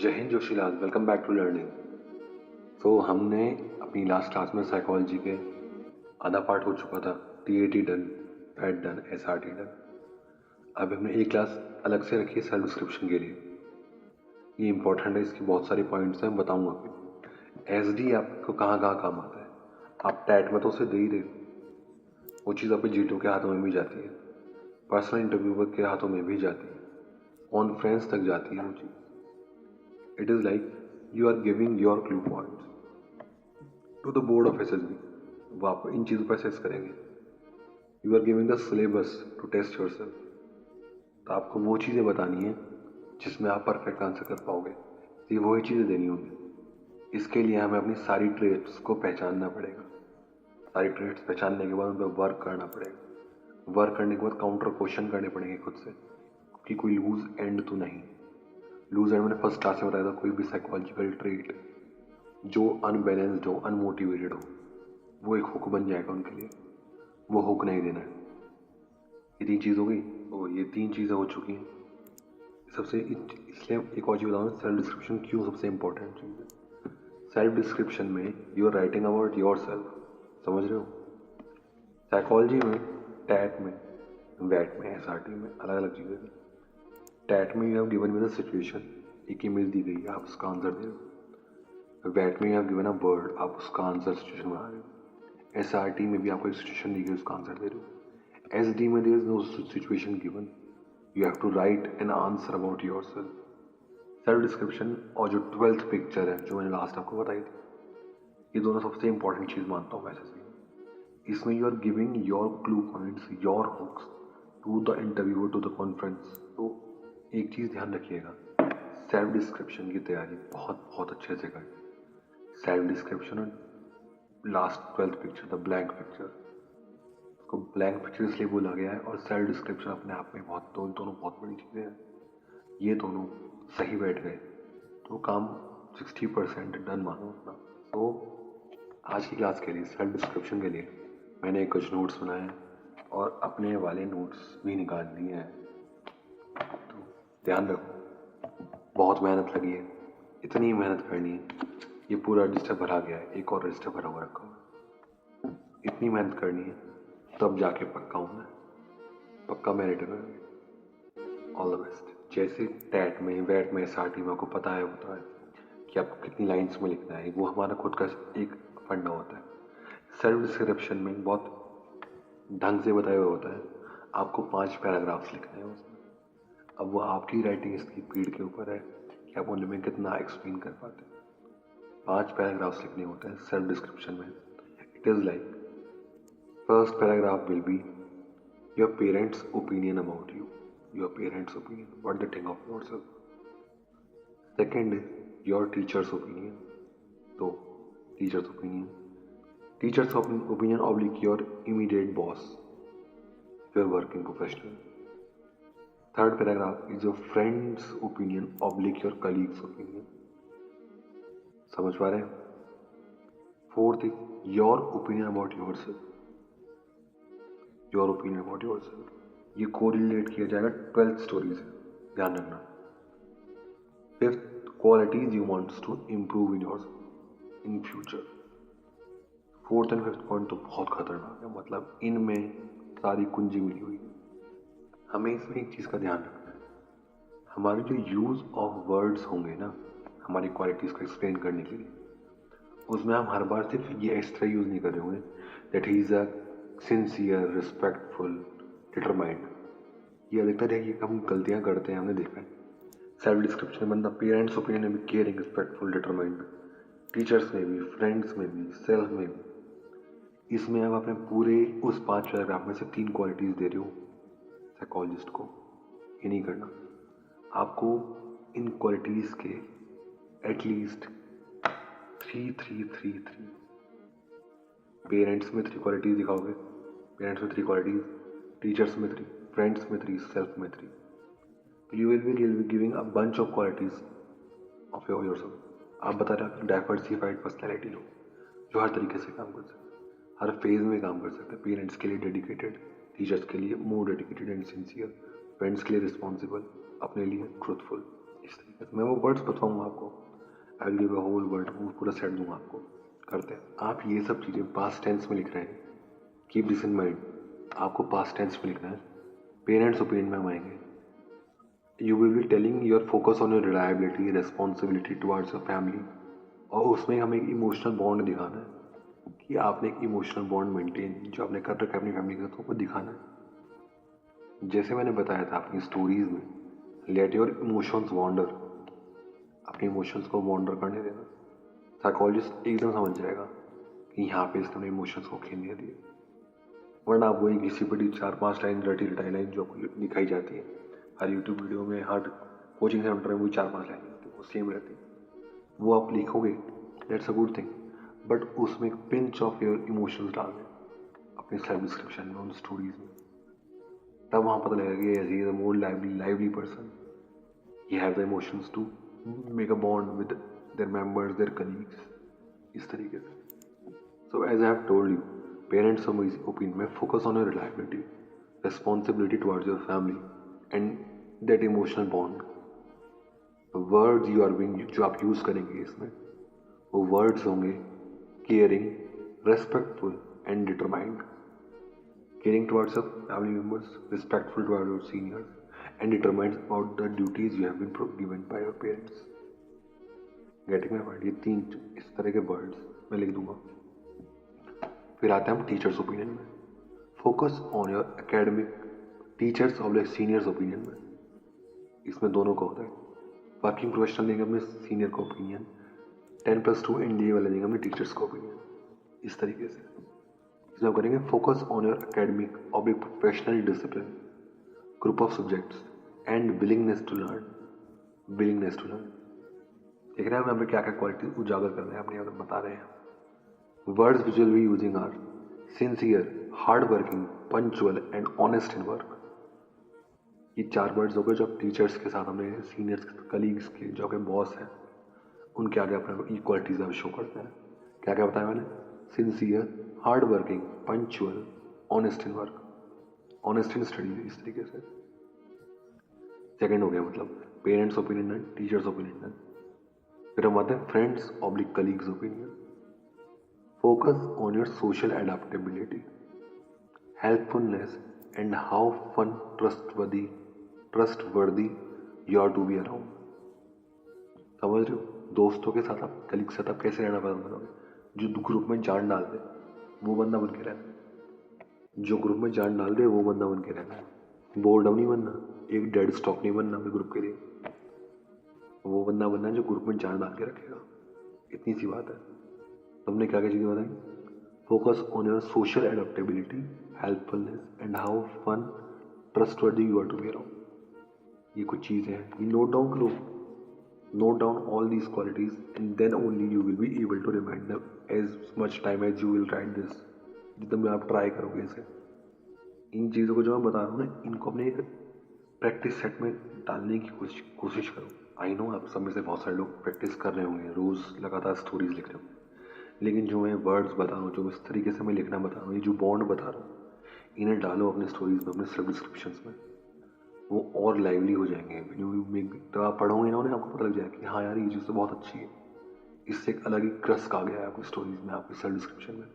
जय हिंद जोशीलाल, welcome back to learning. तो हमने अपनी लास्ट क्लास में साइकोलॉजी के आधा पार्ट हो चुका था। TAT done, fat done, SRT done. अब हमने एक क्लास अलग से रखी है सेल्फ डिस्क्रिप्शन के लिए। ये इंपॉर्टेंट है, इसकी बहुत सारी पॉइंट्स हैं, मैं बताऊंगा आपको। एसडी आपको कहाँ कहाँ काम आता है। आप टैट में तो उसे दे ही रहे, वो चीज़ आपके जीटो के हाथों में भी जाती है, पर्सनल इंटरव्यूअर के हाथों में भी जाती है, कॉन्फ्रेंस तक जाती है वो चीज़। It is like you are giving your clue points to the board of SSB. वो आपको इन चीज़ों पर असेस करेंगे। You are giving the syllabus to test your self. तो आपको वो चीज़ें बतानी है जिसमें आप परफेक्ट आंसर कर पाओगे। ये वही चीज़ें देनी होंगी। इसके लिए हमें अपनी सारी ट्रेड्स को पहचानना पड़ेगा। सारी ट्रेड्स पहचानने के बाद उन पर वर्क करना पड़ेगा। वर्क करने के बाद काउंटर क्वेश्चन करने पड़ेंगे खुद से कि कोई लूज एंड तो नहीं। लूज एंड मैंने फर्स्ट क्लास में बताया था, कोई भी साइकोलॉजिकल ट्रेट जो अनबैलेंस्ड हो, अनमोटिवेटेड हो, वो एक हुक बन जाएगा उनके लिए। वो हुक नहीं देना है। ये तीन चीज़ हो गई। तो ये तीन चीज़ें हो चुकी हैं सबसे। इसलिए एक और चीज़ बताऊँ, सेल्फ डिस्क्रिप्शन क्यों सबसे इंपॉर्टेंट चीज़ है। सेल्फ डिस्क्रिप्शन में you are writing about your self. समझ रहे हो? साइकोलॉजी में, टैट में, वैट में, एसआरटी में अलग अलग चीज़ें हैं। टैट में you have given with a situation, एक इमेज दी गई है, आप उसका आंसर दे रहे हो। वैट में you have given a word, आप उसका आंसर सिचुएशन बना रहे हो। एसआरटी में भी आपको एक सिचुएशन दी गई, उसका आंसर दे रहे हो। एसडी में there is no situation given, you have to write an answer about your self. Self description और जो 12th पिक्चर है जो मैंने लास्ट आपको बताई थी, ये दोनों सबसे इंपॉर्टेंट चीज़ मानता हूँ वैसे। इसमें you are giving your clue points, your hooks to the interviewer, to the conference. तो एक चीज़ ध्यान रखिएगा, सेल्फ डिस्क्रिप्शन की तैयारी बहुत बहुत अच्छे से करें। सेल्फ डिस्क्रिप्शन और last 12th picture, the blank picture, उसको ब्लैंक पिक्चर इसलिए बोला गया है, और सेल्फ डिस्क्रिप्शन अपने आप में बहुत दोनों बहुत बड़ी चीज़ें हैं। ये दोनों सही बैठ गए तो काम 60% डन मानो अपना। तो आज की क्लास के लिए, सेल्फ डिस्क्रिप्शन के लिए मैंने कुछ नोट्स बनाए हैं और अपने वाले नोट्स भी निकाल लिए हैं। तो ध्यान रखो, बहुत मेहनत लगी है, इतनी मेहनत करनी है। ये पूरा रजिस्टर भरा गया है, एक और रजिस्टर भरा हुआ रखा हुआ। इतनी मेहनत करनी है, तब जाके पक्का हूँ मैं, पक्का मेरिट करेंगे। All the best. जैसे टैट में, वैट में, एसआरटी में आपको पता है होता है कि आपको कितनी लाइन्स में लिखना है, वो हमारा खुद का एक फंडा होता है। सेल्फ डिस्क्रिप्शन में बहुत ढंग से बताया हुआ होता है, आपको 5 पैराग्राफ्स लिखने हैं उसमें। अब वो आपकी राइटिंग स्पीड के ऊपर है कि आप उनमें कितना एक्सप्लेन कर पाते हैं। 5 पैराग्राफ्स लिखने होते हैं सेल्फ डिस्क्रिप्शन में। It is like, first paragraph will be your parents opinion about you, your parents opinion, what they think of yourself. Second is your teachers opinion, तो teachers opinion, teachers opinion oblique your immediate boss, your working professional. Third paragraph is your friends opinion oblique your colleagues opinion. समझ पा रहे हैं? Fourth is your opinion about your self, your opinion about your self. ये correlate किया जाएगा 12th story से, ध्यान रखना। Fifth, qualities you wants to improve in your in future. Fourth and fifth point तो बहुत खतरनाक है, मतलब इनमें सारी कुंजी मिली हुई है। हमें इसमें एक चीज़ का ध्यान रखना है, हमारे जो यूज़ ऑफ वर्ड्स होंगे ना हमारी क्वालिटीज़ को एक्सप्लेन करने के लिए, उसमें हम हर बार सिर्फ ये एक्स्ट्रा यूज़ नहीं कर रहे होंगे that he is a sincere, respectful, determined. ये अधिकतर है, ये हम गलतियाँ करते हैं, हमने देखा है। सेल्फ डिस्क्रिप्शन में बंदा पेरेंट्स ओपिनियन में भी केयरिंग, रिस्पेक्टफुल, डिटरमाइंड, टीचर्स में भी, फ्रेंड्स में भी, सेल्फ में भी। इसमें आप अपने पूरे उस 5 पैराग्राफ में से 3 क्वालिटीज़ दे रहे हो साइकोलॉजिस्ट को। ये नहीं करना। आपको इन क्वालिटीज़ के एटलीस्ट 3 पेरेंट्स में 3 क्वालिटीज़ दिखाओगे, पेरेंट्स में 3 क्वालिटीज़, टीचर्स में 3, फ्रेंड्स में 3, सेल्फ में 3। तो you will be giving a bunch of qualities of yourself. आप बता रहे हैं डाइवर्सिफाइड पर्सनैलिटी हो जो हर तरीके से काम कर सकते हैं, हर फेज में काम कर सकते हैं। पेरेंट्स के लिए डेडिकेटेड, टीचर्स के लिए मोर डेडिकेटेड एंड सिंसियर, फ्रेंड्स के लिए रिस्पॉन्सिबल, अपने लिए ट्रूथफुल। इस तरीके से मैं वो वर्ड्स बताऊँगा आपको, I will give a whole word, वो पूरा सेट दूंगा आपको। करते हैं आप ये सब चीज़ें पास्ट टेंस में लिख रहे हैं, कीप दिस इन माइंड, आपको पास्ट टेंस में लिखना है। पेरेंट्स ओपिनियन में हम आएंगे। You will be telling your focus on your reliability, responsibility towards your family, और उसमें हमें एक इमोशनल बॉन्ड दिखाना है कि आपने एक इमोशनल बॉन्ड मेंटेन जो आपने कर रखा है अपनी फैमिली के साथ, वो दिखाना है। जैसे मैंने बताया था अपनी स्टोरीज में, लेट योर इमोशंस वॉन्डर, अपने इमोशंस को वॉन्डर करने देना। साइकोलॉजिस्ट एकदम समझ जाएगा कि यहाँ पे इसने इमोशंस को खेलने दिए, वरना आप वही घिसी पिटी 4-5 लाइन रटी रटाई लाइन जो आपको दिखाई जाती है हर यूट्यूब वीडियो में, हर कोचिंग सेंटर में, वही 4-5 लाइन रहती है, वो सेम रहती है, वो आप लिखोगे, that's a good thing, but उसमें एक पिंच ऑफ योर इमोशंस डाल दें अपने सेल्फ डिस्क्रिप्शन में, उन स्टोरीज में, तब वहाँ पता लगेगा कि he is a more lively person, he have the emotions to make a bond with their members, their colleagues, इस तरीके से। So as I have told you, parents' opinion may focus on your reliability, responsibility towards your family, and that emotional bond. The words you are being जो आप use करेंगे इसमें, वो words होंगे caring, respectful and determined. Caring towards your family members, respectful towards your seniors, and determined about the duties you have been given by your parents. Getting my point? ये 3 इस तरह के words मैं लिख दूंगा। फिर आते हैं हम टीचर्स ओपिनियन में। Focus on your academic, teachers और लाइक सीनियर्स ओपिनियन में, इसमें दोनों का होता है। वर्किंग प्रोफेशनल देंगे अपने सीनियर का ओपिनियन, 10+2 एनडीए वाले देंगे अपने टीचर्स का ओपिनियन, इस तरीके से। इसमें हम करेंगे फोकस ऑन योर एकेडमिक और professional discipline, group of subjects and willingness to learn, willingness to learn. देख रहे हैं हम यहाँ पे क्या क्या क्वालिटी उजागर कर रहे हैं, अपने यहाँ पे बता रहे हैं। Words which will be using are sincere, hardworking, punctual and honest in work. ये 4 वर्ड्स हो गए जो आप टीचर्स के साथ, अपने सीनियर्स कलीग्स के जो आपके बॉस हैं उनके आगे अपने इक्वालिटीज आप शो करते हैं। क्या क्या बताया मैंने? Sincere, hard working, punctual, honest in work, honest in study, इस तरीके से। सेकेंड हो गया मतलब parents opinion and teachers opinion. फिर हम आते हैं friends oblique colleagues opinion. Focus on your social adaptability, helpfulness, and how fun, trustworthy you are to be around. समझ रहे हो? दोस्तों के साथ आप, कलीग के साथ आप कैसे रहना पसंद करोगे? जो ग्रुप में जान डाल दे वो बंदा बन के रहना है, जो ग्रुप में जान डाल दे वो बंदा बन के रहना है। बोर्डम नहीं बनना, एक डेड स्टॉक नहीं बनना अपने ग्रुप के लिए, वो बंदा बनना है जो ग्रुप में जान डाल के रखेगा। इतनी सी बात है। तुमने क्या क्या चीज़ें बताई? Focus on your social adaptability, helpfulness, and how fun, trustworthy you are to be around. ये कुछ चीज़ें हैं, ये नोट डाउन करो, note down all these qualities and then only you will be able to remind them as much time as you will write this. जितना भी आप try करोगे इसे, इन चीज़ों को जो मैं बता रहा हूँ ना, इनको अपने एक प्रैक्टिस सेट में डालने की कोशिश करो। आई नो आप सब में से बहुत सारे लोग प्रैक्टिस कर रहे होंगे, रोज़ लगातार स्टोरीज लिख रहे होंगे, लेकिन जो मैं वर्ड्स बता रहा हूँ, जो इस तरीके से मैं लिखना बता रहा हूँ, ये जो बॉन्ड बता रहा हूँ, इन्हें डालो अपने स्टोरीज में, अपने सेल्फ डिस्क्रिप्शन में, वो और लाइवली हो जाएंगे। तो आप पढ़ोगे ना उन्हें, आपको पता लग जाएगा कि हाँ यार ये चीज़ तो बहुत अच्छी है, इससे एक अलग ही क्रस्ट आ गया है आपकी स्टोरीज में, आपकी सेल्फ डिस्क्रिप्शन में।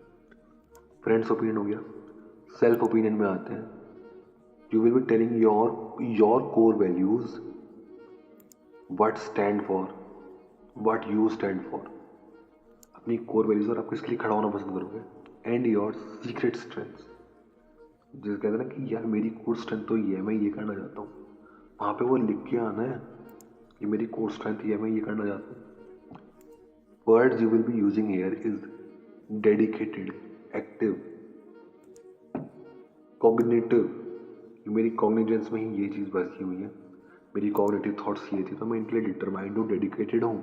फ्रेंड्स ओपिनियन हो गया। सेल्फ ओपिनियन में आते हैं, you will be telling your core values, what stand for, what you stand for, अपनी कोर वैल्यूज और आप किसके लिए खड़ा होना पसंद करोगे, एंड योर सीक्रेट स्ट्रेंथ्स। जिसे कहते हैं ना कि यार मेरी कोर स्ट्रेंथ तो ये है, मैं ये करना चाहता हूँ, वहाँ पे वो लिख के आना है कि मेरी कोर स्ट्रेंथ ये है, मैं ये करना चाहता हूँ। Words you will be using here is dedicated, active, cognitive. मेरी कॉग्निजेंस में ही ये चीज़ बसी हुई है, मेरी कॉग्निटिव थॉट्स ये थी, तो मैं इनके लिए डिटरमाइंड हूँ, डेडिकेटेड हूँ,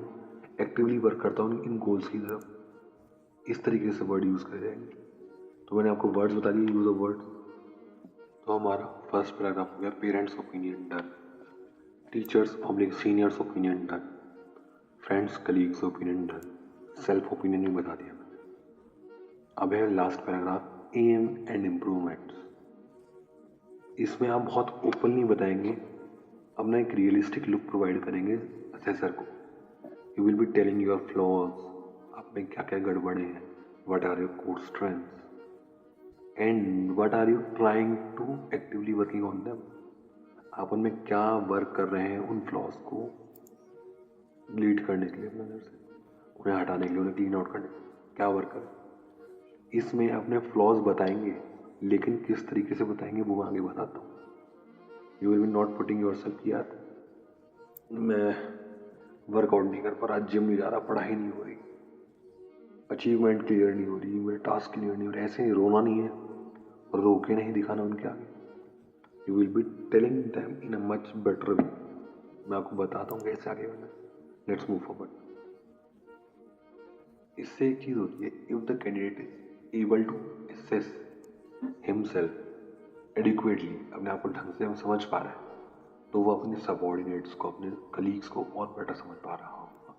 एक्टिवली वर्क करता हूँ इन गोल्स की तरफ। इस तरीके से वर्ड यूज़ करे जाएंगे। तो मैंने आपको वर्ड्स बता दिए, यूज ऑफ वर्ड्स। तो हमारा फर्स्ट पैराग्राफ हो गया parents opinion done, teachers oblique seniors opinion done, friends colleagues opinion done, self opinion भी बता दिया मैंने। अब है last paragraph, aim and improvements. इसमें आप बहुत ओपनली बताएंगे अपना एक रियलिस्टिक लुक प्रोवाइड करेंगे असेसर को. You will be telling your flaws, आप में क्या क्या गड़बड़े हैं, what are your core strengths and what are you trying to actively working on them. आप उनमें क्या वर्क कर रहे हैं उन फ्लॉज को डिलीट करने के लिए अपने अंदर से, उन्हें हटाने के लिए, उन्हें क्लीन आउट करने के लिए क्या वर्क करें. इसमें अपने फ्लॉज बताएंगे, लेकिन किस तरीके से बताएंगे वो मैं आगे बताता हूँ. You will B not putting your self यार मैं वर्कआउट नहीं कर पा रहा, जिम नहीं जा रहा, पढ़ाई नहीं हो रही, अचीवमेंट क्लियर नहीं हो रही, मेरे टास्क क्लियर नहीं हो रहे. ऐसे ही रोना नहीं है और रो के नहीं दिखाना उनके आगे. You will be telling them in a much better way. मैं आपको बताता हूँ कैसे आगे बढ़ना. Let's move forward. इससे एक चीज होती है, if the candidate is able to assess himself adequately, अपने आप को ढंग से हम समझ पा रहे हैं, तो वो अपने सबॉर्डिनेट्स को, अपने कलीग्स को और बेटर समझ पा रहा होगा.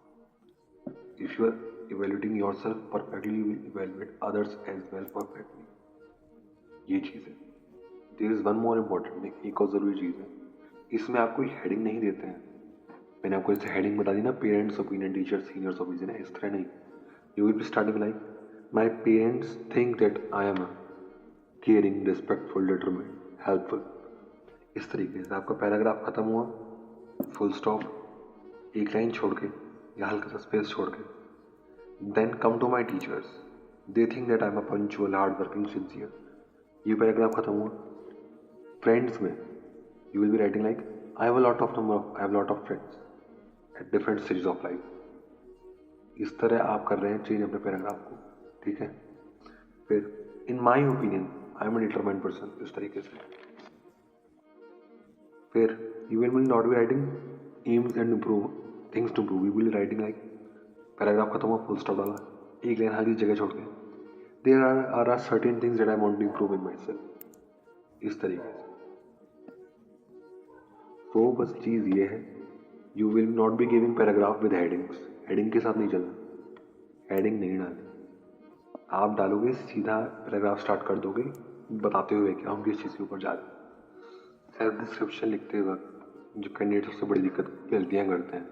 If you are evaluating your self perfectly, you will evaluate others as well perfectly. ये चीज़ है. There is one more important, एक और ज़रूरी चीज़ है, इसमें आप कोई हेडिंग नहीं देते हैं. मैंने आपको जैसे हेडिंग बता दी ना, parents opinion, teacher seniors opinion, इस तरह नहीं. You will be starting like my parents think that I M caring, respectful, determined, helpful. इस तरीके से आपका पैराग्राफ खत्म हुआ, फुल स्टॉप, एक लाइन छोड़ के या हल्का सा स्पेस छोड़ के. Then come to my teachers, they think that I am a punctual, hard working, sincere. ये पैराग्राफ खत्म हुआ. फ्रेंड्स में you will be writing like I have lot of friends at different stage of life. इस तरह आप कर रहे हैं चेंज अपने पैराग्राफ को. ठीक है. फिर in my opinion I am a determined person, इस तरीके से. फिर you will not be writing aims and improve things to improve. You will writing like paragraph खत्म हुआ, फुल स्टॉप डाला, एक लाइन हर जगह छोड़ के there are certain things that I want to improve in my self. इस तरीके से. तो बस चीज़ ये है, you will not be giving paragraph with headings. Heading के साथ नहीं चलना, हेडिंग नहीं डालनी. आप डालोगे सीधा पैराग्राफ स्टार्ट कर दोगे बताते हुए कि हम किस चीज़ के ऊपर जा रहे हैं. सेल्फ डिस्क्रिप्शन लिखते वक्त जो कैंडिडेट सबसे बड़ी दिक्कत गलतियाँ करते हैं,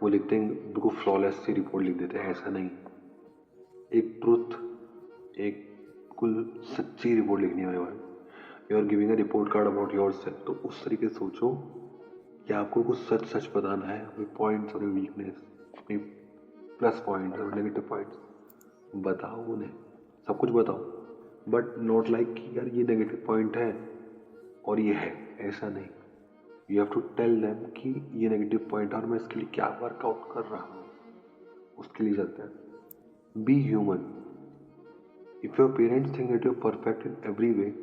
वो लिखते हैं बिल्कुल फ्लॉलेस सी रिपोर्ट लिख देते हैं. ऐसा नहीं. एक ट्रुथ, एक बिल्कुल सच्ची रिपोर्ट लिखनी है. You are giving a report card about your self, तो उस तरीके से सोचो कि आपको कुछ सच सच बताना है. अपने पॉइंट्स, अपनी वीकनेस, अपनी प्लस पॉइंट्स और नेगेटिव पॉइंट्स बताओ उन्हें, सब कुछ बताओ. बट नॉट लाइक कि यार ये नेगेटिव पॉइंट है और ये है, ऐसा नहीं. You have to tell them कि ये नेगेटिव पॉइंट है और मैं इसके लिए क्या वर्कआउट कर रहा हूँ, उसके लिए चलते हैं. Be human. If your parents think that you are perfect in every way,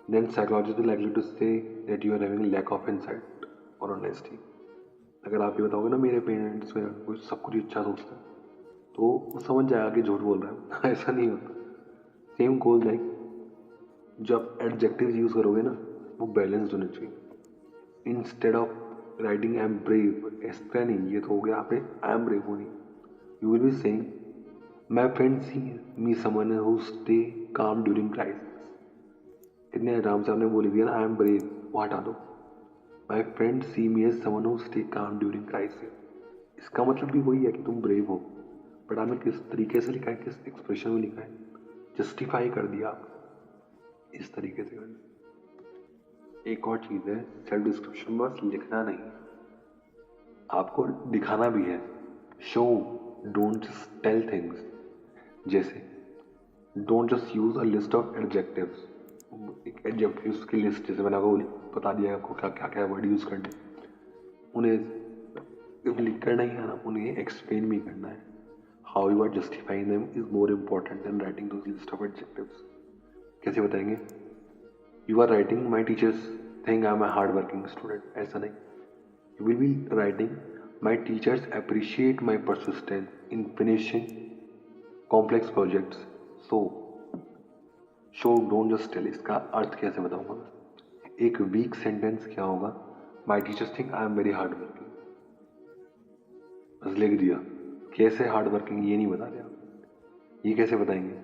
then psychology is likely to say that you are having lack of insight or honesty. अगर आप ये बताओगे ना मेरे पेरेंट्स में कुछ सब कुछ अच्छा सोचता है, तो वो समझ जाएगा कि झूठ बोल रहा है. ऐसा नहीं होता. सेम गोल लाइक जब एडजेक्टिव यूज करोगे ना, वो बैलेंस्ड होने चाहिए. Instead of writing I am brave, ऐसा नहीं, ये तो हो गया आपने आई एम ब्रेव होनी. You will be saying my friends see me someone who stay calm during crisis. इतने आराम से आपने बोल दिया ना आई एम ब्रेव, वो हटा दो. My friend see me as someone who stay calm during crisis. इसका मतलब भी वही है कि तुम ब्रेव हो, बट आपने किस तरीके से लिखा है, किस एक्सप्रेशन में लिखा है, जस्टिफाई कर दिया आप. इस तरीके से करना. एक और चीज़ है, सेल्फ डिस्क्रिप्शन बस लिखना नहीं, आपको दिखाना भी है. Show, don't just tell things. जैसे don't just use a list of adjectives. एक एडजेक्टिव्स की लिस्ट, जैसे मैंने आपको बता दिया आपको क्या क्या क्या वर्ड यूज़ करने, उन्हें लिख कर नहीं आना, उन्हें एक्सप्लेन भी करना है. How you are justifying them is more important than writing those list of adjectives. कैसे बताएंगे? You are writing my teachers think I am a hard working student. ऐसा नहीं. You will be writing my teachers appreciate my persistence in finishing complex projects. Show, don't just tell. इसका अर्थ कैसे बताऊंगा मैं? एक वीक सेंटेंस क्या होगा? माई teachers think I am very hard working, बस लिख दिया. कैसे हार्ड वर्किंग ये नहीं बता रहे आप. ये कैसे बताएंगे?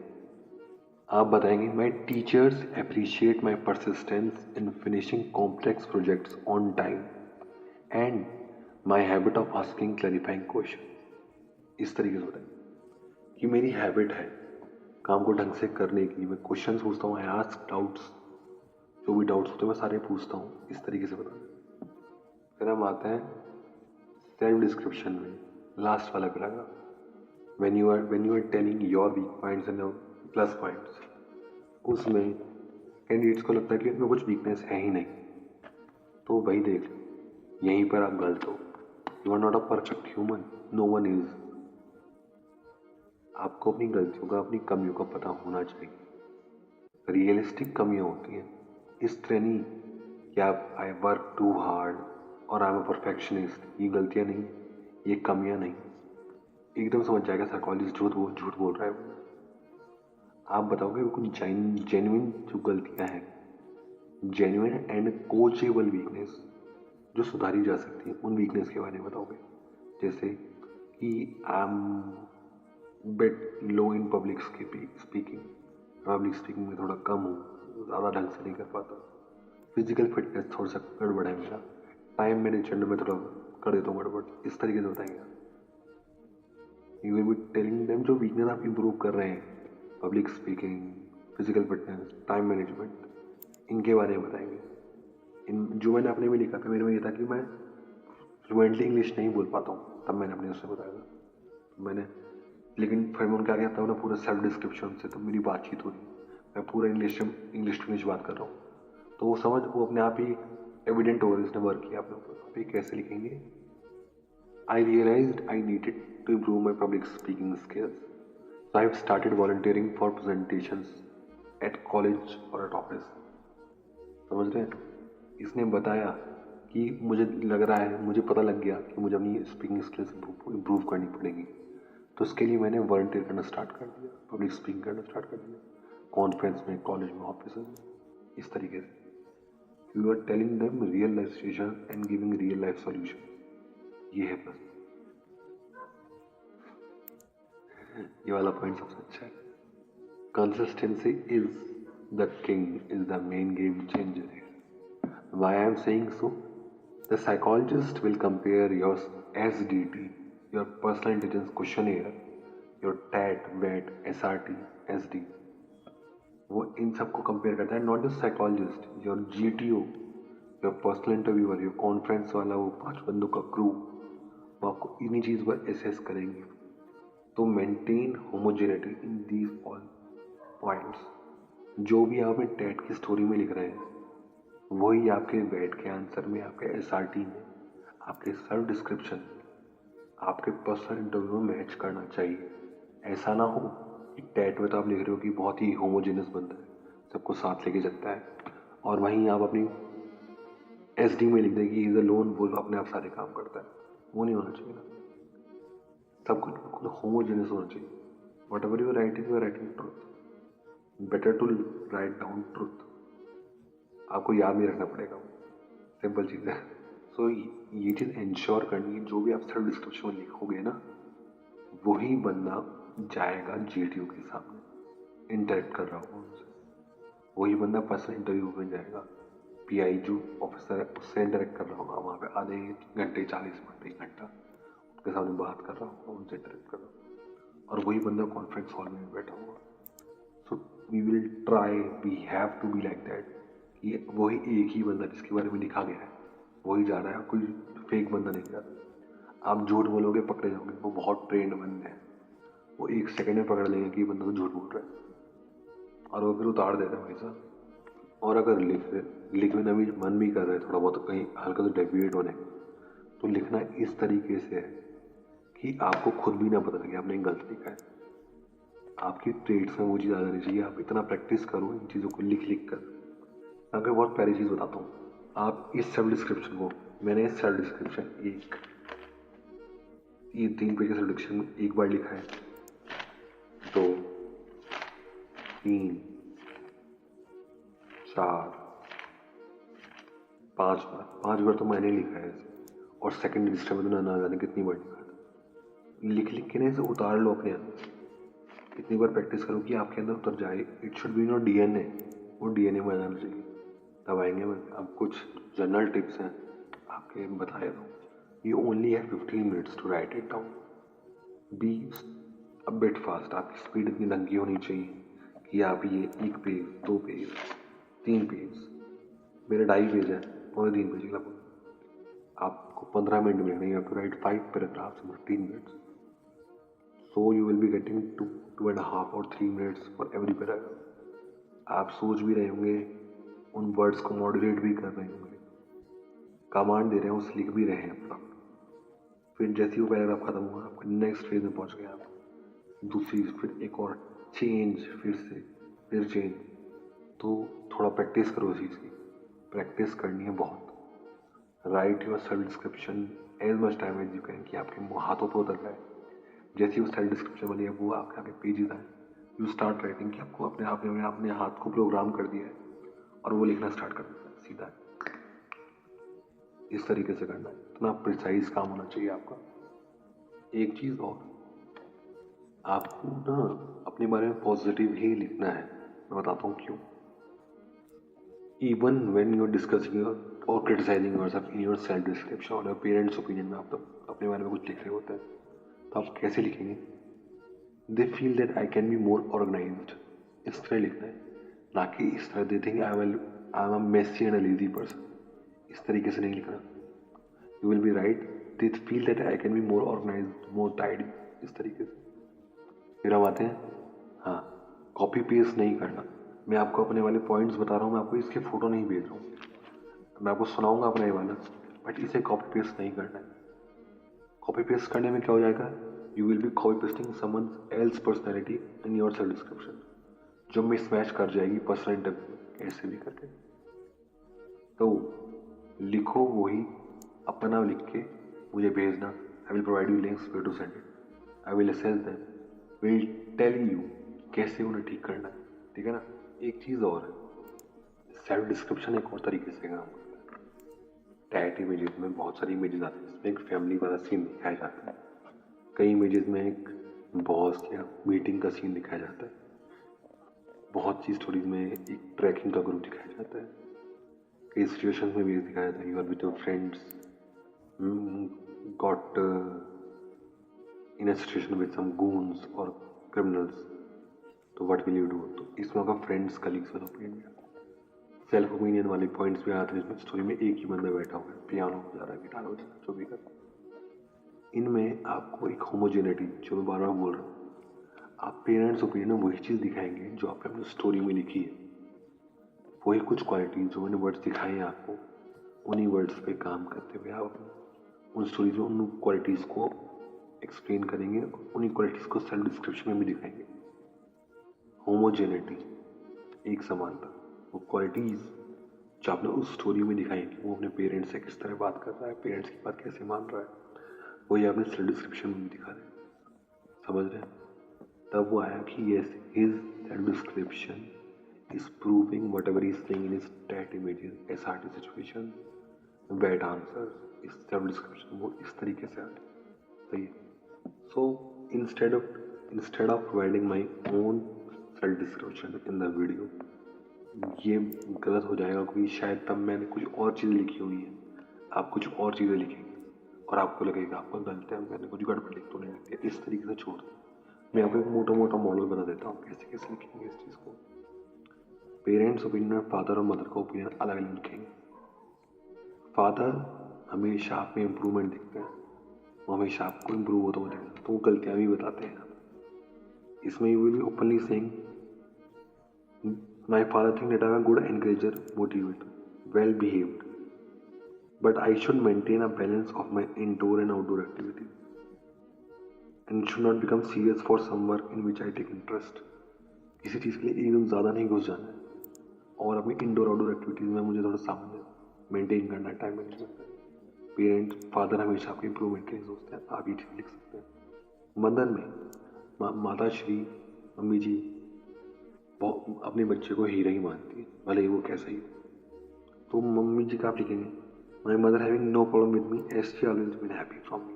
आप बताएंगे माई teachers appreciate my persistence in finishing complex projects on time and my habit of asking clarifying question. इस तरीके से बताएंगे कि मेरी हैबिट है काम को ढंग से करने की, मैं क्वेश्चन पूछता हूँ, आई आस्क डाउट्स, जो भी डाउट्स होते हैं मैं सारे पूछता हूँ। इस तरीके से बताना। फिर हम आते हैं सेल्फ डिस्क्रिप्शन में, लास्ट वाला paragraph. when you are telling your weak points and your plus points, उसमें कैंडिडेट्स को लगता है कि इसमें कुछ वीकनेस है ही नहीं, तो वही देख लो, यहीं पर आप गलत हो। You are not a perfect human, no one is. आपको अपनी गलतियों का, अपनी कमियों का पता होना चाहिए। रियलिस्टिक कमियां होती हैं, इस तरह नहीं कि आप आई वर्क टू हार्ड और आई एम अ परफेक्शनिस्ट। ये गलतियां नहीं, ये कमियां नहीं। एकदम समझ जाएगा साइकोलॉजिस्ट झूठ बोल रहा है वो। आप बताओगे कुछ जेन्युइन जो गलतियां हैं, जेन्युइन एंड कोचेबल वीकनेस जो सुधारी जा सकती है, उन वीकनेस के बारे में बताओगे। जैसे कि I am bit low in public speaking, public speaking में थोड़ा कम हूँ, ज़्यादा ढंग से नहीं कर पाता। फिजिकल फिटनेस थोड़ा सा गड़बड़ है मेरा, टाइम मैनेजमेंट में थोड़ा कर देता हूँ गड़बड़। इस तरीके से बताएंगे। You will be telling them जो वीकनेस आप इंप्रूव कर रहे हैं, public speaking, physical fitness, time management, इनके बारे में बताएंगे। इन जो मैंने अपने में लिखा था, मेरे में ये था कि मैं फ्लुएंटली इंग्लिश नहीं बोल पाता हूँ, तब मैंने अपने उससे बताया था मैंने। लेकिन फिर मैं उनके आगे आता हूँ ना पूरा सेल्फ डिस्क्रिप्शन से, तो मेरी बातचीत हो रही है, मैं पूरा इंग्लिश टू इंग्लिश बात कर रहा हूँ, तो वो अपने आप ही एविडेंट हो रहा है, इसने वर्क किया अपने ऊपर। आप ये कैसे लिखेंगे? I realized I needed to improve my public speaking skills. So I've started volunteering for presentations at college or at office. समझ रहे हैं? इसने बताया कि मुझे लग रहा है, मुझे पता लग गया कि मुझे अपनी स्पीकिंग स्किल्स इम्प्रूव करनी पड़ेगी, तो उसके लिए मैंने वॉलंटियर करना स्टार्ट कर दिया, पब्लिक स्पीकिंग करना स्टार्ट कर दिया, कॉन्फ्रेंस में, कॉलेज में, ऑफिस में। इस तरीके से you are telling them real life situation and giving real life solution. ये है बस। ये वाला पॉइंट सबसे अच्छा है। Consistency is the king, is the main game changer here. Why I am saying so? The psychologist will compare your SDT, your personal intelligence questionnaire, your TAT, WET, SRT, SD. वो इन सबको compare करता है, not just psychologist, your GTO, your personal interviewer, your conference वाला वो 5 बंदों का crew, वो आपको इन्हीं चीज़ पर एसेस करेंगे। तो maintain homogeneity in these all points. जो भी आप टेट की स्टोरी में लिख रहे हैं, वही आपके वेट के आंसर में, आपके SRT में, आपके सेल्फ डिस्क्रिप्शन, आपके पर्सनल इंटरव्यू में मैच करना चाहिए। ऐसा ना हो कि टेट में तो आप लिख रहे हो कि बहुत ही होमोजेनस बंदा है, सबको साथ लेके चलता है, और वहीं आप अपनी SD में लिख दें कि इज अ लोन वुल्फ, अपने आप सारे काम करता है। वो नहीं होना चाहिए ना, सब कुछ बिल्कुल होमोजेनस होना चाहिए। Whatever you writing truth, better to write down truth. आपको याद नहीं रखना पड़ेगा, सिंपल चीज़ है। सो ये चीज़ इंश्योर करनी है, जो भी आप सेल्फ डिस्क्रिप्शन में लिखोगे ना, वही बंदा जाएगा GTO के सामने, इंटरेक्ट कर रहा होगा उनसे, वही बंदा पर्सनल इंटरव्यू में जाएगा, PI जो ऑफिसर है उससे इंटरेक्ट कर रहा होगा, वहाँ पे आधे घंटे, 40 मिनट, 1 घंटा उनके सामने बात कर रहा होगा, उनसे इंटरेक्ट कर रहा होगा, और वही बंदा कॉन्फ्रेंस हॉल में बैठा होगा। So we will try, we have to be like that, कि वही एक ही बंदा जिसके बारे में लिखा गया है वही जा रहा है, कोई फेक बंदा नहीं जा रहा। आप झूठ बोलोगे पकड़े जाओगे, वो बहुत ट्रेंड बंदे हैं, वो 1 सेकंड में पकड़ लेंगे कि बंदा तो झूठ बोल रहा है, और वो फिर उतार देते हैं भाई साहब। और अगर लिखना भी मन भी कर रहा है थोड़ा बहुत, कहीं हल्का तो डेविएट होने, तो लिखना इस तरीके से है कि आपको खुद भी ना पता लगे आपने गलत लिखा है। आपकी ट्रेड्स में वो चीज़ आ जानी चाहिए। आप इतना प्रैक्टिस करो इन चीज़ों को लिख कर। आपको बहुत प्यारी चीज़ बताता हूँ, आप इस सेल्फ डिस्क्रिप्शन को, मैंने सेल्फ डिस्क्रिप्शन ये 3 पेज का सेल्फ डिस्क्रिप्शन एक बार लिखा है, 2, 3, 4, 5 बार तो मैंने लिखा है इसे, और सेकंड रजिस्टर में तो ना जाने कितनी बार लिखा था। लिख के ना इसे उतार लो अपने आप, इतनी बार प्रैक्टिस करो कि आपके अंदर उतर जाए. It should be your DNA. वो DNA में आना चाहिए, तब आएंगे. अब कुछ जनरल टिप्स हैं आपके बता देता हूँ. You only have 15 minutes to write it down. Be a bit fast. आपकी स्पीड इतनी ढंग की होनी चाहिए कि आप ये 1 पेज, 2 पेज, 3 पेज, मेरे 2.5 पेज है, पौने 3 पेज लगभग, आपको 15 मिनट में नहीं. You have to write 5 paragraphs in 15 minutes. So you will be getting 2.5 or 3 minutes for every paragraph. आप सोच भी रहे होंगे, उन वर्ड्स को मॉड्यूलेट भी कर रहे होंगे, कमांड दे रहे हैं, उस लिख भी रहे हैं अपना. फिर जैसे ही वो पैराग्राफ खत्म हुआ, आपके नेक्स्ट फेज में पहुंच गए आप. दूसरी, फिर एक और चेंज, फिर से, फिर चेंज. तो थोड़ा प्रैक्टिस करो इस चीज़ की. प्रैक्टिस करनी है बहुत. Write your self description as much time as you can, कि आपके हाथों पर उतर जाए. जैसे ही वो सेल्फ डिस्क्रिप्शन वाली है वो आपके आगे पेजेस आए, यू स्टार्ट राइटिंग, कि आपको अपने आप ने अपने हाथ को प्रोग्राम कर दिया है और वो लिखना स्टार्ट कर दिया है सीधा. इस तरीके से करना है. इतना प्रिसाइज काम होना चाहिए आपका. एक चीज़ और, आपको ना अपने बारे में पॉजिटिव ही लिखना है. मैं बताता हूँ क्यों. Even when you are discussing और criticising yourself in your self description और योर पेरेंट्स ओपिनियन में, आप तो अपने बारे में कुछ लिख रहे होते हैं, तो आप कैसे लिखेंगे? They feel that I can be more organised. इस तरह लिखना है, ना कि इस तरह they think I am a messy and a lazy person. इस तरीके से नहीं लिखना. You will be write, they feel that I can be more organised, more tidy. इस तरीके से. फिर हम आते हैं, हाँ, कॉपी पेस्ट नहीं करना. मैं आपको अपने वाले पॉइंट्स बता रहा हूँ, मैं आपको इसके फोटो नहीं भेज रहा हूँ. मैं आपको सुनाऊंगा अपना ये वाला, बट इसे कॉपी पेस्ट नहीं करना है. कॉपी पेस्ट करने में क्या हो जाएगा, you will B copy pasting someone else personality in your self description, जो मिसमैच कर जाएगी पर्सनल इंटरव्यू में कैसे भी करके. तो लिखो वही, अपना नाम लिख के मुझे भेजना. I will provide you links where to send it. I will assess them, will tell you कैसे उन्हें ठीक करना है. ठीक है ना. एक चीज़ और है, सेल्फ डिस्क्रिप्शन एक और तरीके से काम करता है. टैट इमेजेस में बहुत सारी इमेजेस आती है, इसमें एक फैमिली वाला सीन दिखाया जाता है. कई इमेजेस में एक बॉस या मीटिंग का सीन दिखाया जाता है. बहुत सी स्टोरीज में एक ट्रैकिंग का ग्रुप दिखाया जाता है. कई सिचुएशन में भी दिखाया जाता है, you are with your friends, got in a situation with some goons और क्रिमिनल्स, तो व्हाट विल यू डू. तो इसमें होगा फ्रेंड्स, कलीग्स वाला ओपिनियन. सेल्फ ओपिनियन वाले पॉइंट्स भी आते हैं जिसमें स्टोरी में एक ही बंदा बैठा हुआ है, पियानो बजा रहा है, गिटार बजा रहा है, जो भी कर. इनमें आपको एक होमोजेनिटी, जो मैं बार बार बोल रहा हूँ, आप पेरेंट्स ओपिनियन में वही चीज़ दिखाएंगे जो आपने अपनी स्टोरी में लिखी है. वही कुछ क्वालिटी जो मैंने वर्ड्स दिखाए हैं आपको, उन्हीं वर्ड्स पे काम करते हुए आप उन स्टोरीज में उन क्वालिटीज़ को एक्सप्लेन करेंगे, उन्हीं क्वालिटीज़ को सेल्फ डिस्क्रिप्शन में भी दिखाएंगे. होमोजेनिटी, एक समानता. वो क्वालिटीज़ जो आपने उस स्टोरी में दिखाई कि वो अपने पेरेंट्स से किस तरह बात कर रहा है, पेरेंट्स की बात कैसे मान रहा है, वही आपने सेल्फ डिस्क्रिप्शन में भी दिखा रहे हैं. समझ रहे हैं. तब वो आया कि yes, his self description is proving whatever he's saying in his stat images, SRT situation, bad answers, इस self description वो इस तरीके से आते. सही है. So instead of providing my own self description in the video, ये गलत हो जाएगा क्योंकि शायद तब मैंने कुछ और चीज़ें लिखी हुई है, आप कुछ और चीज़ें लिखेंगे और आपको लगेगा आपको गलत है, मैंने कुछ गड़बड़ लिख तो नहीं लिख दिया. इस तरीके से छोड़ दो. मैं आपको एक मोटा मोटा मॉडल बता देता हूँ कैसे कैसे लिखेंगे इस चीज़ को. पेरेंट्स ओपिनियन में फादर और मदर का ओपिनियन अलग अलग लिखेंगे. फादर हमेशा आप में इम्प्रूवमेंट दिखते हैं, वो हमेशा आपको इम्प्रूव होता हुआ दिखता है, तो वो गलतियाँ भी बताते हैं. इसमें you will be openly saying, my father think that I am good encourager, motivator, well behaved, but I should maintain a balance of my indoor and outdoor activity and should not become serious for some work in which I take interest. किसी चीज़ के लिए एकदम ज़्यादा नहीं घुस जाना है और अपनी इंडोर आउटडोर एक्टिविटीज़ में मुझे थोड़ा सामने मेंटेन करना है, टाइम मैनेजमेंट. पेरेंट फादर हमेशा आपके इंप्रूवमेंट के लिए सोचते हैं, आप ये चीज़ लिख सकते हैं. मदर में माता श्री, मम्मी जी अपने बच्चे को हीरा ही मानती है, भले ही वो कैसा ही हो. तो मम्मी जी का आप लिखेंगे, my mother having no problem with me as she always been happy from me.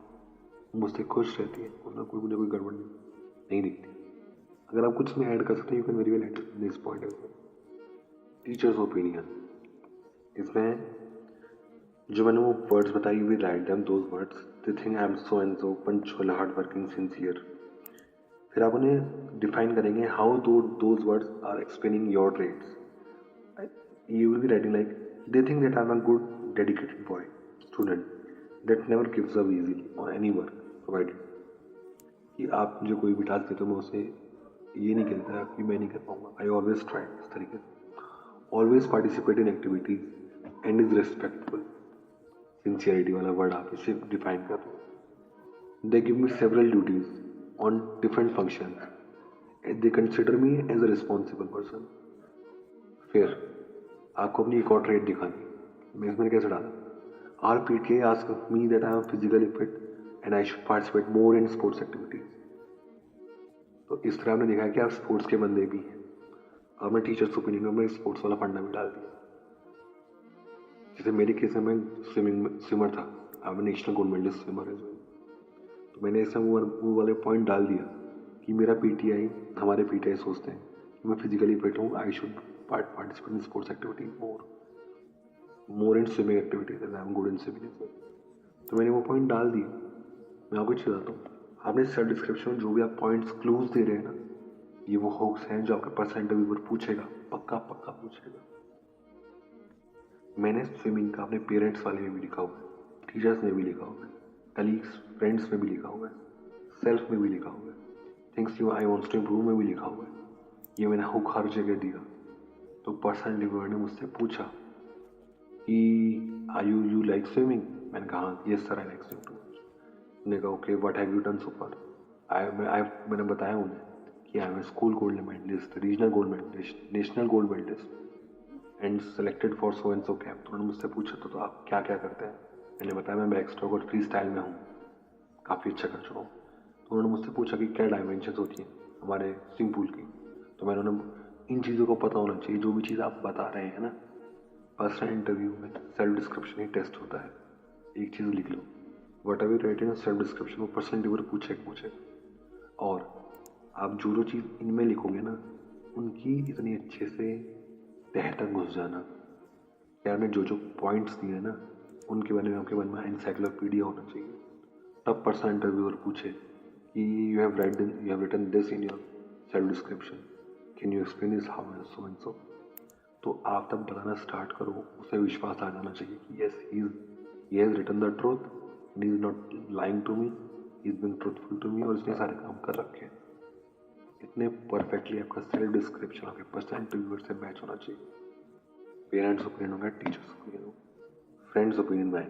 मुझसे खुश रहती है, उनका मुझे कोई गड़बड़ नहीं दिखती. अगर आप कुछ में ऐड कर सकते हैं, you can very well add this point as well. Teachers opinion, इसमें जो मैंने वो वर्ड्स बताई, we write them those words, they think I am so and so punctual, hard working, sincere. फिर आप उन्हें डिफाइन करेंगे how those words are explaining your trades. You will be writing like, they think that I'm a good, dedicated boy, student that never gives up easily on any work provided. कि आप मुझे कोई भी task देते हो, मैं उसे ये नहीं कहता कि मैं नहीं कर पाऊंगा। आई ऑलवेज ट्राई, इस तरीके से। Always participate in activities and is respectful. Sincerity वाला वर्ड आप इसे डिफाइन कर दो। They give me several duties on different function, they consider me as a responsible person. फिर आपको अपनी एक और ट्रेड दिखानी, मैं इसमें कैसे डाला, R P T ask me that I am physically fit and I should participate more in sports activities. तो इस तरह आपने देखा है कि आप स्पोर्ट्स के बंदे भी हैं। और मैं टीचर्स ओपिनियन में स्पोर्ट्स वाला फंडा भी डाल दिया। जैसे मेरे केस में मैं स्विमर था, I am national gold medallist swimmer as well. तो मैंने इसमें वो वाले पॉइंट डाल दिया कि मेरा पीटीआई, हमारे पीटीआई सोचते हैं कि मैं फिजिकली फिट हूँ, I should participate in sports activity more in swimming activities and I'm good in swimming as well। तो मैंने वो पॉइंट डाल दिए। मैं आपको चीज़ बताता हूँ, आपने सेल्फ डिस्क्रिप्शन में जो भी आप पॉइंट्स क्लूज दे रहे हैं ना, ये वो होक्स हैं जो आपका पर्सनल इंटरव्यू पर पूछेगा, पक्का पक्का पूछेगा। मैंने स्विमिंग का अपने पेरेंट्स वाले में भी लिखा हुआ है, टीचर्स में भी लिखा हुआ है, कलीग्स फ्रेंड्स में भी लिखा हुआ है, सेल्फ में भी लिखा हुआ है, things you I wants to improve में भी लिखा हुआ है। ये मैंने हुक हर जगह दिया। तो पर्सनल इंटरव्यूअर ने मुझसे पूछा कि आर यू लाइक स्विमिंग। मैंने कहा yes sir, I like swimming too much. उन्होंने कहा okay, what have you done so far. मैंने बताया उन्हें कि I am a school gold medallist, regional gold medallist, national gold medallist and selected for so and so camp. तो उन्होंने मुझसे पूछा तो आप क्या क्या करते हैं। मैंने बताया मैं बैक स्ट्रोक और फ्री स्टाइल में हूँ, काफ़ी अच्छा कर चुका हूँ। तो उन्होंने मुझसे पूछा कि क्या डायमेंशंस होती हैं हमारे स्विमिंग पूल की। तो मैंने उन्हें इन चीज़ों को पता होना चाहिए, जो भी चीज़ आप बता रहे हैं ना। पर्सनल इंटरव्यू में सेल्फ डिस्क्रिप्शन ही टेस्ट होता है। एक चीज़ लिख लो, whatever write in self description, वो पर्सनल इंटरव्यू पूछेगा। और आप जो चीज़ इनमें लिखोगे ना, उनकी इतनी अच्छे से तह तक घुस जाना कि आपने जो पॉइंट्स दिए ना, उनके बारे में आपके मन में एनसाइक्लोपीडिया होना चाहिए। तब पर्सनल इंटरव्यूअर पूछे कि you have written this in your self description, can you explain this how and so and so. तो आप तब बताना स्टार्ट करो, उसे विश्वास आ जाना चाहिए कि yes he has written the truth and he is not lying to me, he is being truthful to me, और इसने सारे काम कर रखे हैं। इतने परफेक्टली आपका सेल्फ डिस्क्रिप्शन आपके पर्सनल इंटरव्यूअर से मैच होना चाहिए। पेरेंट्स ओपिनियन होगा, टीचर्स ओपिनियन होगा, फ्रेंड्स ओपिनियन में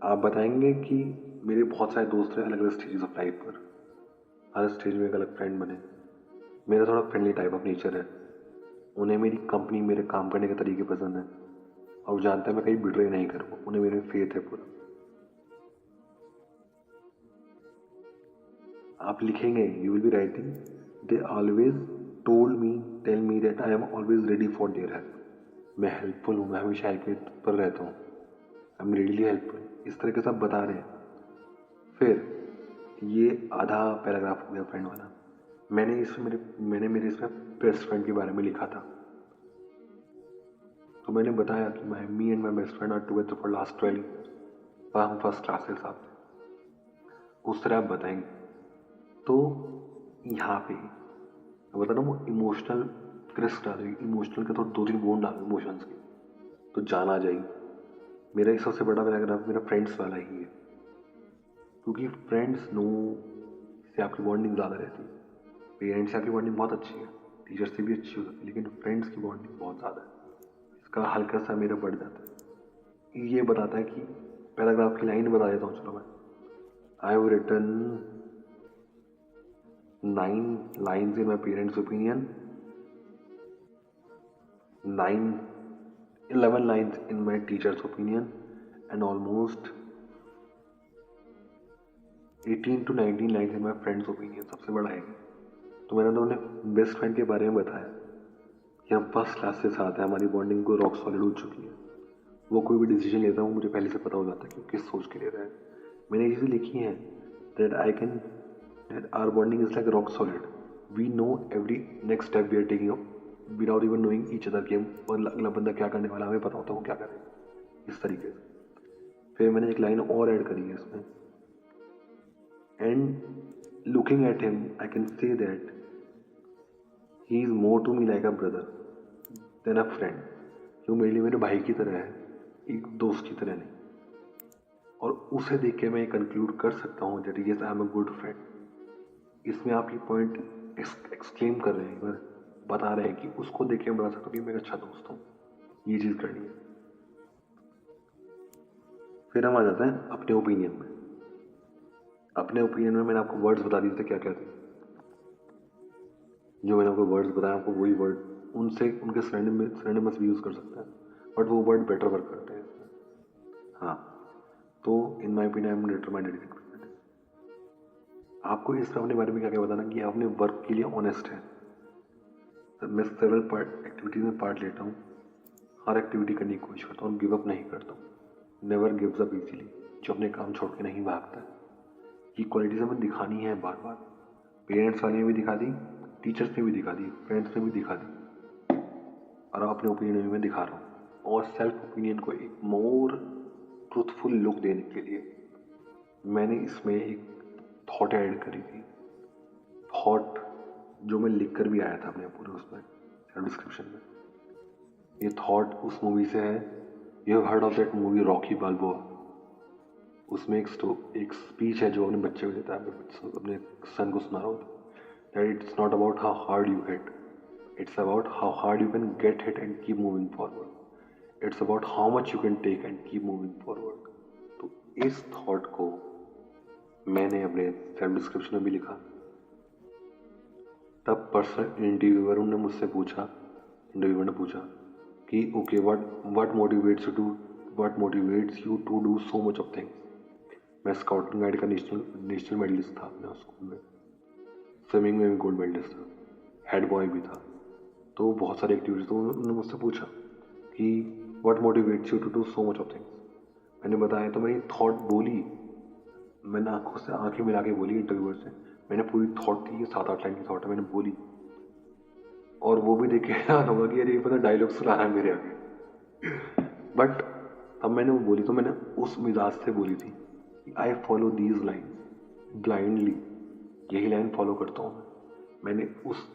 आप बताएंगे कि मेरे बहुत सारे दोस्त हैं अलग अलग स्टेजेस ऑफ लाइफ पर, हर स्टेज में एक अलग फ्रेंड बने। मेरा थोड़ा फ्रेंडली टाइप ऑफ नेचर है, उन्हें मेरी कंपनी, मेरे काम करने के तरीके पसंद है, और वो जानते हैं मैं कहीं बिट्रे नहीं करूँ, उन्हें मेरे में फेथ है पूरा। आप लिखेंगे, you will be writing, they always told me, tell me that I am always ready for their help. मैं हेल्पफुल हूँ, मैं हमेशा हेल्प के पर रहता हूँ, आई एम रेडीली हेल्पफुल। इस तरह के सब बता रहे हैं। फिर ये आधा पैराग्राफ हो गया फ्रेंड वाला। मैंने मेरे इसमें बेस्ट फ्रेंड के बारे में लिखा था। तो मैंने बताया कि me and my best friend are together for last 12 years, पर हम फर्स्ट क्लास के साथ थे। उस तरह आप बताएंगे। तो यहाँ पे बता रहा हूँ, इमोशनल क्रिस्ट डालेगी, इमोशनल के थोड़ा 2-3 बूंद डालो इमोशंस की, तो जाना जाएगी। मेरा एक सबसे बड़ा पैराग्राफ मेरा फ्रेंड्स वाला ही है, क्योंकि फ्रेंड्स नो से आपकी बॉन्डिंग ज़्यादा रहती है। पेरेंट्स से आपकी बॉन्डिंग बहुत अच्छी है, टीचर से भी अच्छी होती है, लेकिन फ्रेंड्स की बॉन्डिंग बहुत ज़्यादा है। इसका हल्का सा मेरा बढ़ जाता है। ये बताता है कि पैराग्राफ की लाइन बता देता हूँ, चलो मैं, I have written 9 lines in my parents' opinion, 11 lines in my teacher's opinion, and almost 18 to 19 lines in my friend's opinion। सबसे बड़ा है। तो मैंने तो उन्हें बेस्ट फ्रेंड के बारे में बताया कि हम फर्स्ट क्लास से साथ हैं, हमारी बॉन्डिंग को रॉक सॉलिड हो चुकी है। वो कोई भी डिसीजन लेता हूँ, मुझे पहले से पता हो जाता है कि किस सोच के ले रहा है। मैंने ये चीज़ें लिखी हैं, that our bonding is like rock solid, we know every next step we are taking up without even knowing each other के अगला बंदा क्या करने वाला हमें पता होता है वो क्या करे, इस तरीके से। फिर मैंने एक लाइन और ऐड करी है इसमें, and looking at him I can say that he is more to me like a brother than a friend. क्यों, मेरे लिए मेरे भाई की तरह है, एक दोस्त की तरह नहीं। और उसे देख के मैं कंक्लूड कर सकता हूँ that yes I am a good friend. इसमें आप ये पॉइंट एक्सक्लेम कर रहे हैं, एक बार बता रहे हैं कि उसको देख के मैं बता सकता हूँ कि मैं अच्छा दोस्त हूँ, ये चीज़ करनी है। फिर हम आ जाते हैं अपने ओपिनियन में। अपने ओपिनियन में मैंने आपको वर्ड्स बता दिए थे क्या क्या थे। जो मैंने आपको वर्ड्स बताया, आपको वही वर्ड उनसे उनके सिनोनिमस भी यूज़ कर सकते हैं, बट वो वर्ड बेटर वर्क करते हैं इसमें। हाँ, तो in my opinion I am determined. आपको इस अपने बारे में क्या क्या बताना कि आपने वर्क के लिए ऑनेस्ट है। मैं सेवरल एक्टिविटीज़ में पार्ट लेता हूँ, हर एक्टिविटी करने की कोशिश करता हूँ, गिव अप नहीं करता हूँ, नेवर गिव्स अप इजीली, जो अपने काम छोड़ के नहीं भागता है। ये क्वालिटीज हमें दिखानी है बार बार। पेरेंट्स वाले ने भी दिखा दी, टीचर्स ने भी दिखा दी, फ्रेंड्स ने भी दिखा दी, और अपने ओपिनियन में मैं दिखा रहा हूँ। और सेल्फ ओपिनियन को एक मोर ट्रूथफुल लुक देने के लिए मैंने इसमें एक थॉट ऐड करी थी। थॉट जो मैं लिख कर भी आया था अपने पूरे उसमें डिस्क्रिप्शन में। ये थॉट उस मूवी से है, you have heard of that movie Rocky Balboa. उसमें एक स्पीच है जो अपने बच्चे को देता है, अपने सन को सुना रहा होता है, that it's not about how hard you hit, it's about how hard you can get hit and keep moving forward, it's about how much you can take and keep moving forward. तो इस thought को मैंने अपने self description में भी लिखा। तब person interviewer ने मुझसे पूछा, इंटरव्यूअर ने पूछा कि okay what motivates you to do so much of things. मैं स्काउटिंग गाइड का नेशनल मेडलिस्ट था अपने स्कूल में, स्विमिंग में भी गोल्ड मेडलिस्ट था, हेड बॉय भी था, तो बहुत सारी एक्टिविटीज। तो उन्होंने मुझसे पूछा कि what motivates you to do so much of things. मैंने बताया तो मैंने थॉट बोली, मैंने आंखों से आंखें मिला के बोली इंटरव्यूअर से। मैंने पूरी थॉट थी, 7-8 लाइन की थॉट है, मैंने बोली। और वो भी देख के हैरान होगा कि अरे पता डायलॉग सुना रहा है मेरे आगे। बट तब मैंने वो बोली तो मैंने उस मिजाज से बोली थी कि I follow these line blindly, यही लाइन फॉलो करता हूँ मैंने उस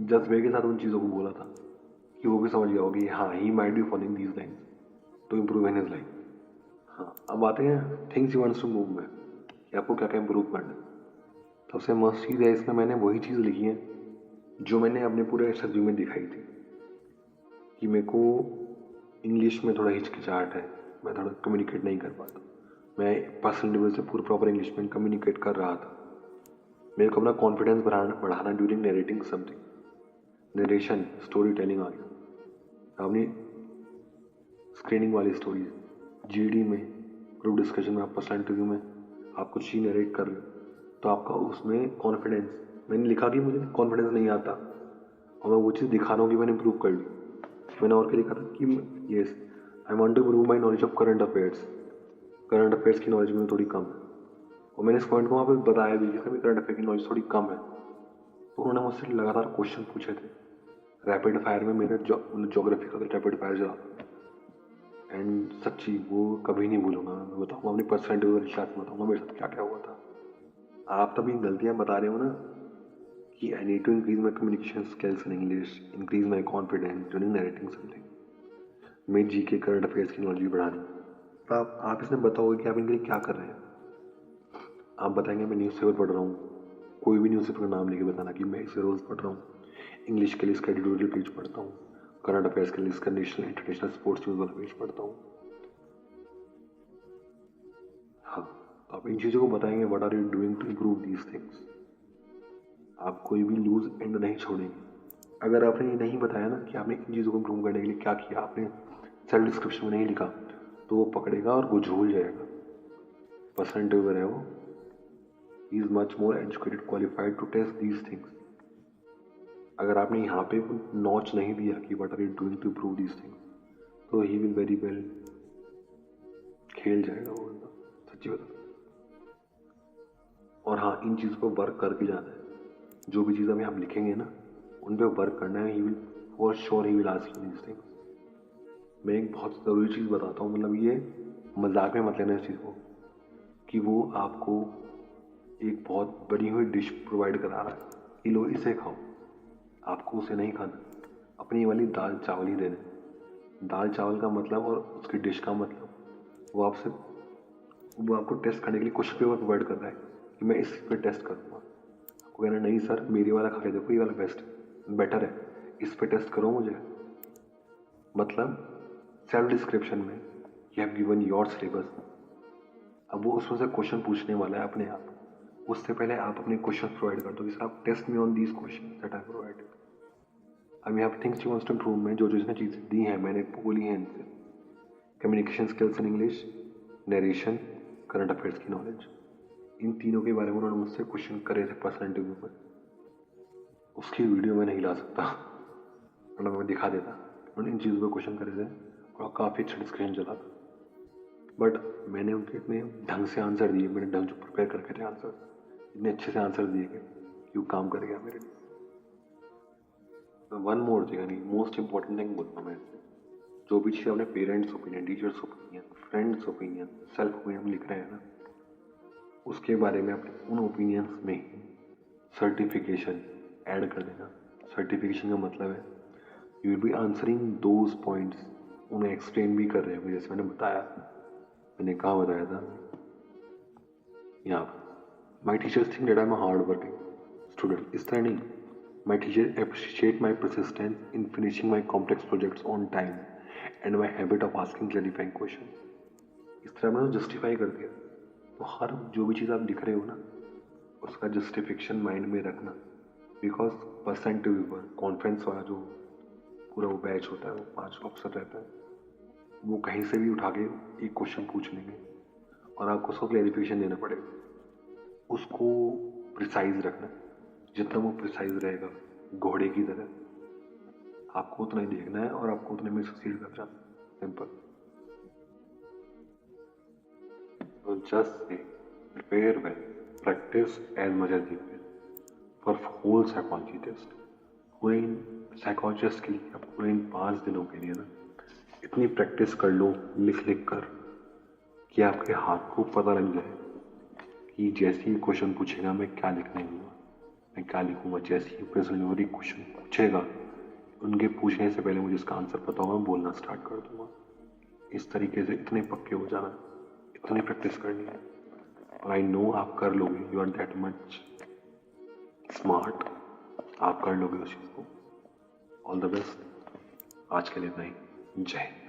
जज्बे के साथ उन चीज़ों को बोला था कि वो भी समझ गया होगा कि हाँ he might be following these line to improve in his life. हाँ, अब आते हैं things you wants to move में, कि आपको क्या क्या इम्प्रूव करना है। सबसे मस्त चीज़ है इसमें, मैंने वही चीज़ लिखी है जो मैंने अपने पूरे इंटरव्यू में दिखाई थी कि मेरे को इंग्लिश में थोड़ा हिचकिचाहट है, मैं थोड़ा कम्युनिकेट नहीं कर पाता। मैं पर्सनल लेवल से पूरा प्रॉपर इंग्लिश में कम्युनिकेट कर रहा था। मेरे को अपना कॉन्फिडेंस बढ़ाना during narrating something, narration story telling आ गया। अपनी स्क्रीनिंग वाली स्टोरीज, जीडी में ग्रुप डिस्कशन में, आप पर्सनल इंटरव्यू में आप कुछ ही नरेट कर रहे हो तो आपका उसमें कॉन्फिडेंस, मैंने लिखा कि मुझे कॉन्फिडेंस नहीं आता और मैं वो चीज़ दिखा रहा हूँ कि मैंने इम्प्रूव कर ली। मैंने और क्या लिखा था कि yes I want to improve my knowledge of current affairs. Current affairs की नॉलेज में थोड़ी कम है, और मैंने इस पॉइंट को वहाँ पे बताया भी कि करंट अफेयर की नॉलेज थोड़ी कम है। तो उन्होंने मुझसे लगातार क्वेश्चन पूछे थे। रैपिड फायर में मेरा जोग्राफी का रैपिड फायर चला, एंड सच्ची वो कभी नहीं भूलूंगा। मैं बताऊँगा अपनी परसेंट साथ बताऊँगा मेरे साथ क्या क्या हुआ था। आप तभी गलतियाँ बता रहे हो ना कि I need to increase my communication skills in English, increase my confidence during narrating something, मेरी जी के करंट अफेयर्स की नॉलेज भी बढ़ानी। तो आप इसमें बताओगे कि आप इनके लिए क्या कर रहे हैं। आप बताएंगे मैं न्यूज़पेपर पढ़ रहा हूँ, कोई भी न्यूज़पेपर का नाम लेके बताना कि मैं इसे रोज़ पढ़ रहा हूँ, इंग्लिश के लिए इसका एडिटोरियल पेज पढ़ता हूँ, करंट अफेयर्स के लिए इसका नेशनल इंटरनेशनल स्पोर्ट्स न्यूज़ वाला पेज पढ़ता हूँ। हाँ, तो आप इन चीज़ों को बताएंगे what are you doing to improve these things. आप कोई भी लूज एंड नहीं छोड़ेंगे। अगर आपने ये नहीं बताया ना कि आपने इन चीज़ों को इम्प्रूव करने के लिए क्या किया, आपने सेल्फ डिस्क्रिप्शन में नहीं लिखा, तो वो पकड़ेगा और वो झूल जाएगा। पर्सन इंटरव्यूअर है वो, he is much more educated qualified to test these things. अगर आपने यहाँ पे नॉच नहीं दिया कि what are you doing to improve these things, तो ही विल वेरी वेल खेल जाएगा वो बंदा, सच्ची बता। और हाँ, इन चीज़ों पर वर्क करके जाना है। जो भी चीज़ अभी आप लिखेंगे ना, उन पे वर्क करना है. He will for sure he will ask you this things. मैं एक बहुत ज़रूरी चीज़ बताता हूँ, मतलब ये मजाक में मत लेना इस चीज़ को, कि वो आपको एक बहुत बनी हुई डिश प्रोवाइड करा रहा है कि लो इसे खाओ. आपको उसे नहीं खाना, अपनी वाली दाल चावल ही देने. दाल चावल का मतलब और उसकी डिश का मतलब, वो आपको टेस्ट करने के लिए क्वेश्चन पेपर प्रोवाइड कर रहा है कि मैं इस पे टेस्ट करूँगा. आपको कहना नहीं सर, मेरी वाला खा के देखो, ये वाला बेटर है, इस पे टेस्ट करो मुझे. मतलब सेल्फ डिस्क्रिप्शन में you have given your syllabus. अब वो उसमें से क्वेश्चन पूछने वाला है अपने आप. उससे पहले आप अपने क्वेश्चन प्रोवाइड कर दो कि सर आप test me on these question that I provided. अब यहाँ things you wants to improve में जो जो इसने चीज़ें दी हैं मैंने बोली हैं इनसे. Communication skills in English, narration, current affairs की नॉलेज, इन तीनों के बारे में उन्होंने मुझसे क्वेश्चन करे थे पर्सनल इंटरव्यू में. उसकी वीडियो मैं नहीं ला सकता, मतलब मैं दिखा देता. उन्होंने इन चीज़ों पर क्वेश्चन करे थे और काफ़ी अच्छा डिस्कशन चला था. बट मैंने उनके इतने ढंग से आंसर दिए, मैंने ढंग से प्रिपेयर करके थे आंसर, इतने अच्छे से आंसर दिए कि वो काम कर गया मेरे लिए. वन मोर थिंग, यानी मोस्ट इंपॉर्टेंट थिंग बोलता हूँ मैं, जो भी चीज़ अपने parents opinion, teachers opinion, friends opinion, self opinion लिख रहे हैं ना, उसके बारे में अपने उन ओपिनियंस में सर्टिफिकेशन ऐड कर देना. सर्टिफिकेशन का मतलब है you will be answering those points, उन्हें एक्सप्लेन भी कर रहे हो. जैसे मैंने बताया, मैंने कहाँ बताया था यहाँ पर, माई teachers think that I am a hard working student. इस तरह नहीं, my teacher appreciate my persistence in finishing my complex projects on time and my habit of asking clarifying question. इस तरह मैंने जस्टिफाई कर दिया. तो हर जो भी चीज़ आप लिख रहे हो ना, उसका जस्टिफिकेशन माइंड में रखना. बिकॉज परसेंट व्यूवर कॉन्फ्रेंस वाला जो पूरा वो बैच होता है, वो 5 अफसर रहता है, वो कहीं से भी उठा के एक क्वेश्चन पूछ लेंगे और आपको उसको क्लैरिफिकेशन देना पड़ेगा. उसको प्रिसाइज रखना. जितना वो प्रिसाइज रहेगा घोड़े की तरह, आपको उतना ही देखना है और आपको उतने में सक्सीड कर जाना. Simple. So just say, prepare well, practice as much as you can for whole psychology test. पूरे इन साइकोलॉजिस्ट के लिए आप पूरे इन 5 दिनों के लिए ना इतनी प्रैक्टिस कर लो लिख लिख कर कि आपके हाथ को पता लग जाए कि जैसे ही क्वेश्चन पूछेगा मैं क्या लिखने दूंगा, मैं क्या लिखूंगा. जैसे ही प्रेजेंटरी क्वेश्चन पूछेगा, उनके पूछने से पहले मुझे इसका आंसर पता होगा, बोलना स्टार्ट कर दूंगा. इस तरीके से इतने पक्के हो जाना, इतनी प्रैक्टिस करनी है. और आई नो आप कर लोगे. You are that much smart, आप कर लोगे उस चीज़ को. All the best. आज के लिए इतना ही. जय हिंद.